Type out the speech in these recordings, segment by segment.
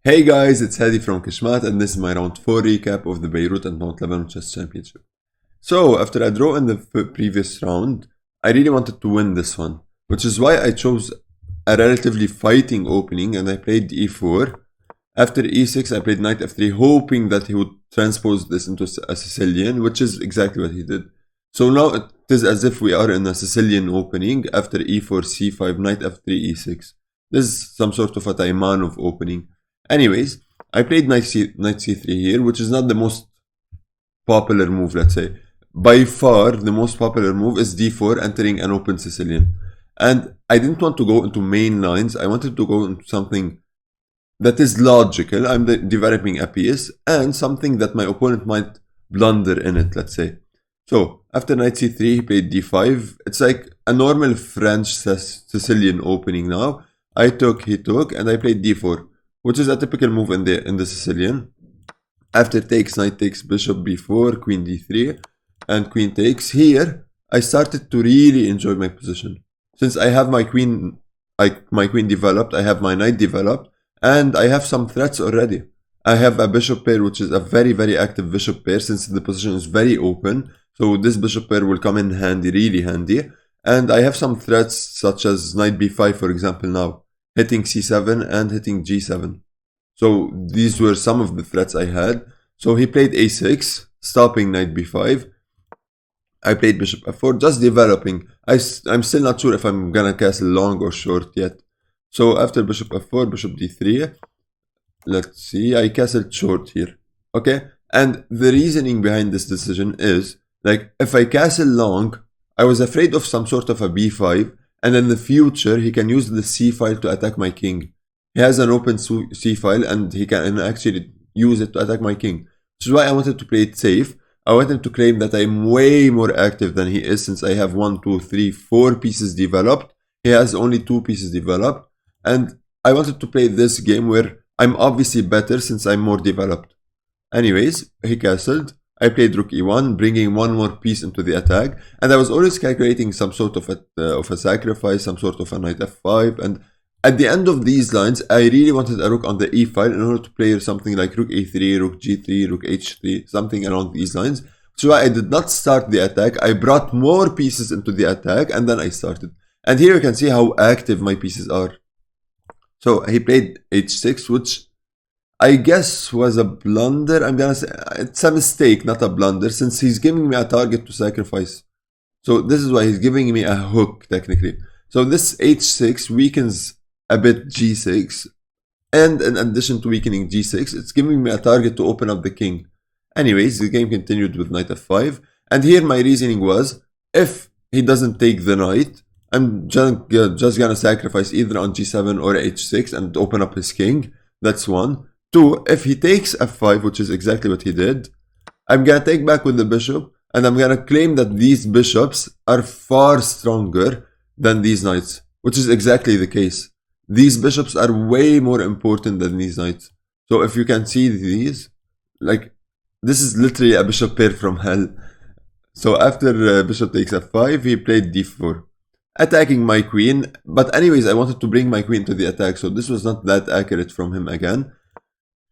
Hey guys, it's Hadi from Kishmat and this is my round 4 recap of the Beirut and Mount Lebanon Chess Championship. So, after I draw in the previous round, I really wanted to win this one, which is why I chose a relatively fighting opening and I played e4. After e6, I played knight f3, hoping that he would transpose this into a Sicilian, which is exactly what he did. So now it is as if we are in a Sicilian opening after e4, c5, knight f3, e6. This is some sort of a Taimanov opening. Anyways, I played knight c3 here, which is not the most popular move, let's say. By far, the most popular move is d4, entering an open Sicilian. And I didn't want to go into main lines. I wanted to go into something that is logical. I'm developing a piece and something that my opponent might blunder in it, let's say. So, after knight c3, he played d5. It's like a normal French Sicilian opening now. I took, he took, and I played d4, which is a typical move in the Sicilian. After takes, knight takes, bishop b4, queen d3, and queen takes. Here, I started to really enjoy my position. Since I have my queen developed, I have my knight developed, and I have some threats already. I have a bishop pair, which is a very, very active bishop pair, since the position is very open. So this bishop pair will come in handy, really handy. And I have some threats, such as knight b5, for example, now, hitting c7 and hitting g7. So these were some of the threats I had. So he played a6, stopping knight b5. I played bishop f4, just developing. I'm still not sure if I'm gonna castle long or short yet. So after bishop f4, bishop d3, let's see, I castled short here. Okay, and the reasoning behind this decision is, like, if I castle long, I was afraid of some sort of a b5, and in the future, he can use the c file to attack my king. He has an open c file, and he can actually use it to attack my king. Which is why I wanted to play it safe. I wanted to claim that I'm way more active than he is, since I have 1, 2, 3, 4 pieces developed. He has only 2 pieces developed. And I wanted to play this game where I'm obviously better since I'm more developed. Anyways, he castled. I played rook e1, bringing one more piece into the attack. And I was always calculating some sort of a sacrifice, some sort of a knight f5. And at the end of these lines, I really wanted a rook on the e file in order to play something like rook a3, rook g3, rook h3, something along these lines. So I did not start the attack. I brought more pieces into the attack and then I started. And here you can see how active my pieces are. So he played h6, which I guess was a blunder. I'm gonna say it's a mistake, not a blunder, since he's giving me a target to sacrifice. So this is why he's giving me a hook, technically. So this h6 weakens a bit g6, and in addition to weakening g6, it's giving me a target to open up the king. Anyways, the game continued with knight f5, and here my reasoning was, if he doesn't take the knight, I'm just gonna sacrifice either on g7 or h6 and open up his king. That's one. Two, if he takes f5, which is exactly what he did, I'm gonna take back with the bishop, and I'm gonna claim that these bishops are far stronger than these knights, which is exactly the case. These bishops are way more important than these knights. So if you can see these, like, this is literally a bishop pair from hell. So after bishop takes f5, he played d4, attacking my queen. But anyways, I wanted to bring my queen to the attack, so this was not that accurate from him again.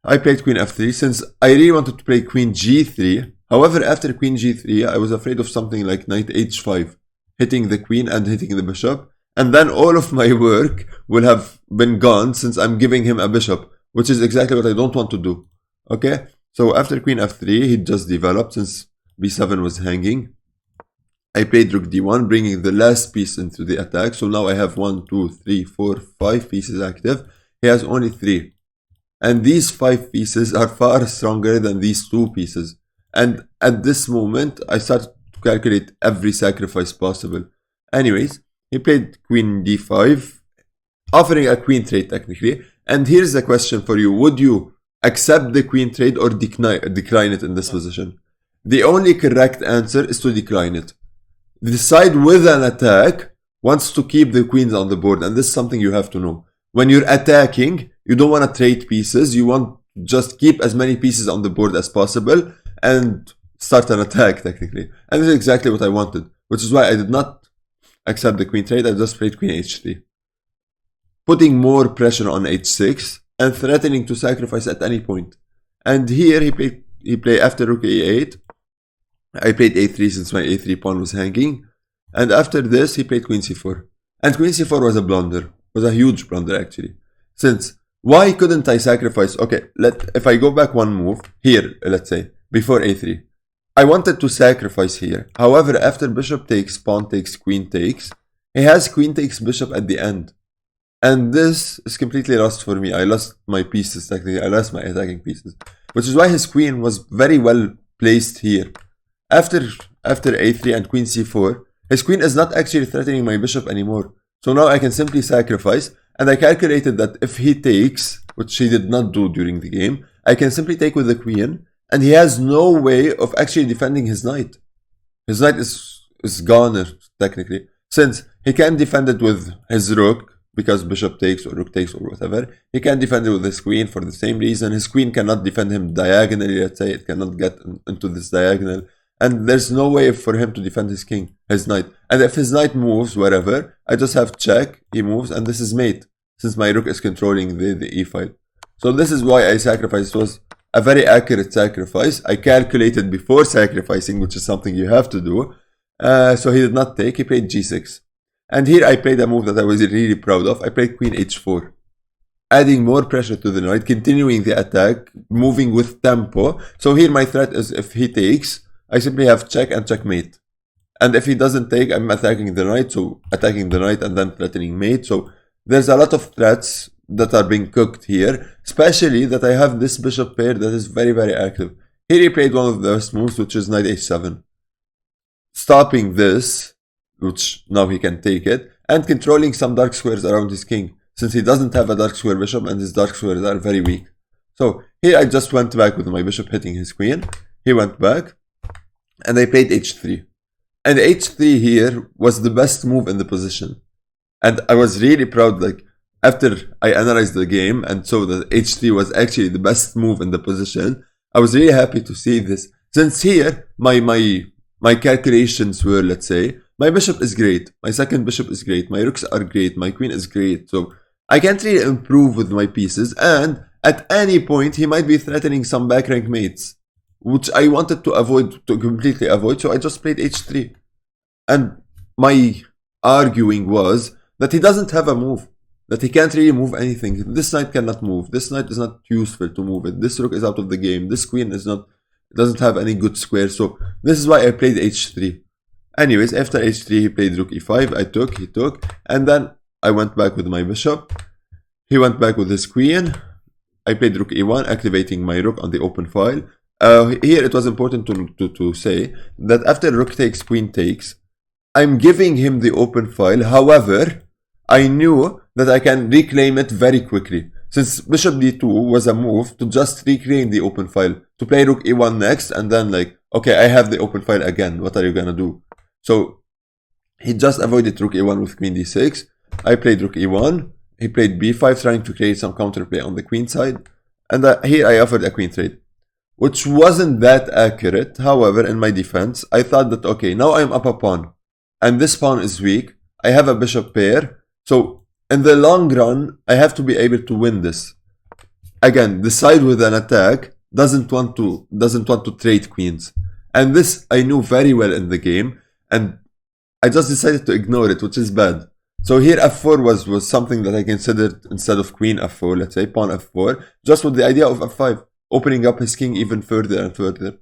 I played queen f3, since I really wanted to play queen g3. However, after queen g3, I was afraid of something like knight h5, hitting the queen and hitting the bishop. And then all of my work will have been gone, since I'm giving him a bishop, which is exactly what I don't want to do. Okay? So after queen f3, he just developed, since b7 was hanging. I played rook d1, bringing the last piece into the attack. So now I have 1, 2, 3, 4, 5 pieces active. He has only 3. And these 5 pieces are far stronger than these 2 pieces. And at this moment, I started to calculate every sacrifice possible. Anyways, he played queen d5, offering a queen trade technically. And here's the question for you. Would you accept the queen trade or decline it in this position? The only correct answer is to decline it. The side with an attack wants to keep the queens on the board. And this is something you have to know. When you're attacking, you don't want to trade pieces. You want to just keep as many pieces on the board as possible and start an attack, technically. And this is exactly what I wanted, which is why I did not accept the queen trade. I just played queen h3, putting more pressure on h6 and threatening to sacrifice at any point. And here he played after rook a8. I played a3 since my a3 pawn was hanging. And after this, he played queen c4. And queen c4 was a blunder. Was a huge blunder actually. Since, why couldn't I sacrifice? Okay, if I go back one move, here, let's say, before a3. I wanted to sacrifice here. However, after bishop takes, pawn takes, queen takes, he has queen takes bishop at the end. And this is completely lost for me. I lost my pieces technically. I lost my attacking pieces. Which is why his queen was very well placed here. After a3 and queen c4, his queen is not actually threatening my bishop anymore. So now I can simply sacrifice. And I calculated that if he takes, which he did not do during the game, I can simply take with the queen. And he has no way of actually defending his knight. His knight is gone, technically. Since he can't defend it with his rook, because bishop takes or rook takes or whatever. He can't defend it with his queen for the same reason. His queen cannot defend him diagonally, let's say. It cannot get into this diagonal. And there's no way for him to defend his king, his knight. And if his knight moves wherever, I just have check, he moves, and this is mate. Since my rook is controlling the e-file. So this is why I sacrificed. It was a very accurate sacrifice. I calculated before sacrificing, which is something you have to do. So he did not take, he played g6. And here I played a move that I was really proud of. I played queen h4. Adding more pressure to the knight, continuing the attack, moving with tempo. So here my threat is if he takes, I simply have check and checkmate. And if he doesn't take, I'm attacking the knight. So attacking the knight and then threatening mate. So there's a lot of threats that are being cooked here. Especially that I have this bishop pair that is very, very active. Here he played one of the best moves, which is knight h7. Stopping this, which now he can take it, and controlling some dark squares around his king, since he doesn't have a dark square bishop and his dark squares are very weak. So here I just went back with my bishop hitting his queen. He went back, and I played h3. And h3 here was the best move in the position. And I was really proud, like, after I analyzed the game and saw that h3 was actually the best move in the position, I was really happy to see this. Since here, my calculations were, let's say, my bishop is great, my second bishop is great, my rooks are great, my queen is great, so I can't really improve with my pieces, and at any point he might be threatening some back rank mates, which I wanted to avoid, to completely avoid, so I just played h3. And my arguing was that he doesn't have a move, that he can't really move anything. This knight cannot move, this knight is not useful to move it, this rook is out of the game, this queen is not, doesn't have any good square, so this is why I played h3. Anyways, after h3 he played rook e5, I took, he took, and then I went back with my bishop, he went back with his queen, I played rook e1, activating my rook on the open file. Here it was important to say that after rook takes, queen takes, I'm giving him the open file, however, I knew that I can reclaim it very quickly. Since bishop d2 was a move to just reclaim the open file, to play rook e1 next, and then like, okay, I have the open file again, what are you gonna do? So, he just avoided rook e1 with queen d6, I played rook e1, he played b5, trying to create some counterplay on the queen side, and here I offered a queen trade, which wasn't that accurate. However, in my defense, I thought that, okay, now I'm up a pawn, and this pawn is weak, I have a bishop pair, so in the long run, I have to be able to win this. Again, the side with an attack doesn't want to trade queens. And this I knew very well in the game, and I just decided to ignore it, which is bad. So here f4 was something that I considered instead of queen f4, let's say, pawn f4, just with the idea of f5, opening up his king even further and further.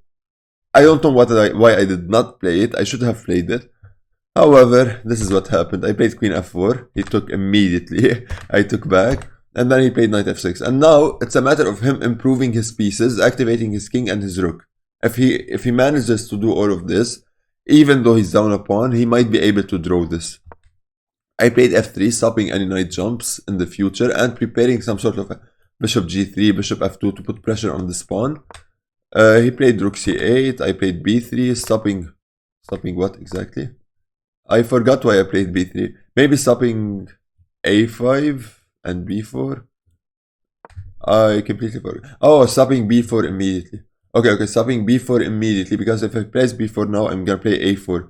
I don't know why I did not play it, I should have played it. However, this is what happened. I played queen f4, he took immediately, I took back, and then he played knight f6. And now, it's a matter of him improving his pieces, activating his king and his rook. If he manages to do all of this, even though he's down a pawn, he might be able to draw this. I played f3, stopping any knight jumps in the future, and preparing some sort of a bishop g3, bishop f2 to put pressure on this pawn. He played rook c8, I played b3, stopping what exactly? I forgot why I played b3. Maybe stopping a5 and b4. I completely forgot. Oh, stopping b4 immediately. Okay, stopping b4 immediately, because if I place b4 now, I'm gonna play a4.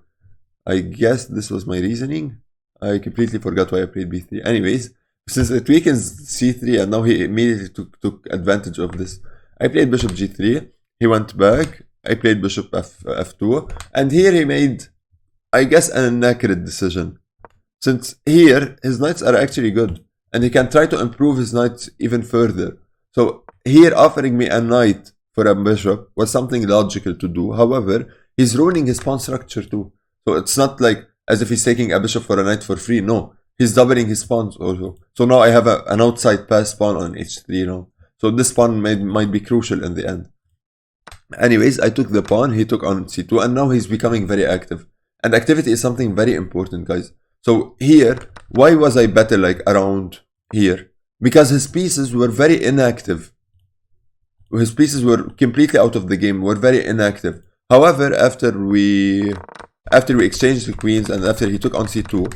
I guess this was my reasoning. I completely forgot why I played b3. Anyways, since it weakens c3, and now he immediately took advantage of this. I played bishop g3, he went back, I played bishop f2, and here he made, I guess, an inaccurate decision. Since here, his knights are actually good, and he can try to improve his knights even further. So here, offering me a knight for a bishop was something logical to do. However, he's ruining his pawn structure too. So it's not like as if he's taking a bishop for a knight for free. No, he's doubling his pawns also. So now I have an outside pass pawn on h3 now. So this pawn might be crucial in the end. Anyways, I took the pawn, he took on c2, and now he's becoming very active. And activity is something very important, guys. So here, why was I better like around here? Because his pieces were very inactive. His pieces were completely out of the game, were very inactive. However, after we exchanged the queens and after he took on c2,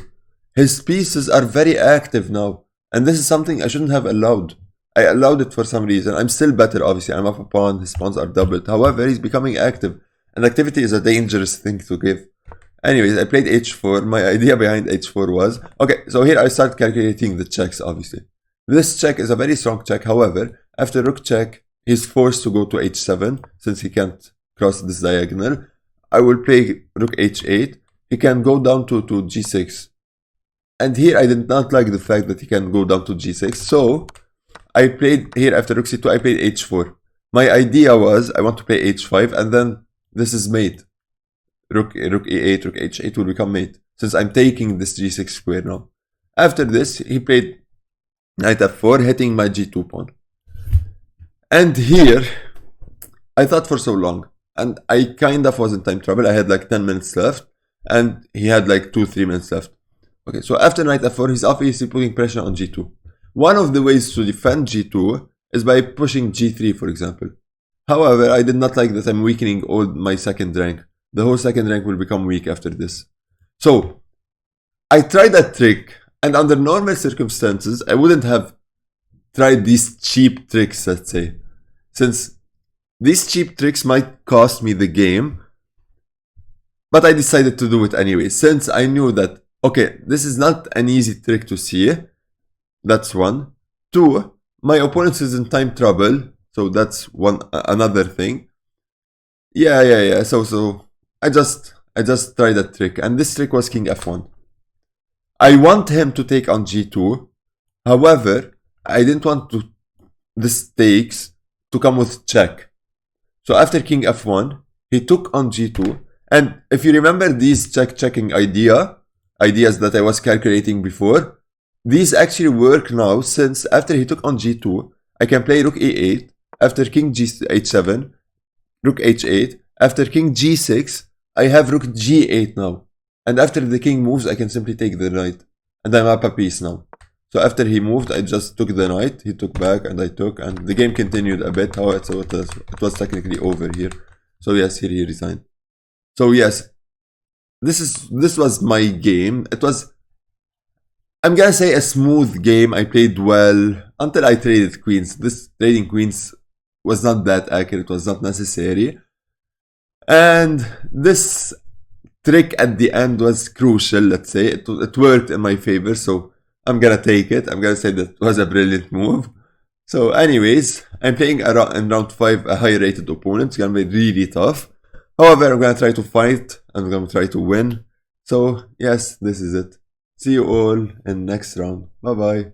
his pieces are very active now. And this is something I shouldn't have allowed. I allowed it for some reason. I'm still better, obviously. I'm up a pawn, his pawns are doubled. However, he's becoming active. And activity is a dangerous thing to give. Anyways, I played h4. My idea behind h4 was, okay, so here I start calculating the checks, obviously. This check is a very strong check. However, after rook check, he's forced to go to h7 since he can't cross this diagonal. I will play rook h8. He can go down to g6. And here I did not like the fact that he can go down to g6. So I played here after rook c2, I played h4. My idea was I want to play h5 and then this is mate. Rook e8, rook h8 will become mate since I'm taking this g6 square now. After this, he played knight f4, hitting my g2 pawn. And here, I thought for so long, and I kind of was in time trouble. I had like 10 minutes left, and he had like 2-3 minutes left. Okay, so after knight f4, he's obviously putting pressure on g2. One of the ways to defend g2 is by pushing g3, for example. However, I did not like that I'm weakening all my second rank. The whole second rank will become weak after this. So, I tried that trick, and under normal circumstances, I wouldn't have tried these cheap tricks, let's say. Since these cheap tricks might cost me the game, but I decided to do it anyway, since I knew that, okay, this is not an easy trick to see. That's one. Two, my opponent is in time trouble, so that's another thing. Yeah. So I just tried that trick, and this trick was king f1. I want him to take on g2. However, I didn't want this takes to come with check. So after king f1, he took on g2. And if you remember these checking ideas that I was calculating before, these actually work now, since after he took on g2, I can play rook e8, after king h7, rook h8, after king g6, I have rook g8 now. And after the king moves, I can simply take the knight. And I'm up a piece now. So after he moved, I just took the knight, he took back, and I took, and the game continued a bit. However, so it was technically over here. So yes, here he resigned. So yes, this was my game. It was, I'm gonna say, a smooth game. I played well until I traded queens. This trading queens was not that accurate, was not necessary. And this trick at the end was crucial, let's say. It worked in my favor, so I'm gonna take it. I'm gonna say that it was a brilliant move. So anyways, I'm playing in round 5 a high rated opponent. It's gonna be really tough. However, I'm gonna try to fight. I'm gonna try to win. So yes, this is it. See you all in next round. Bye bye.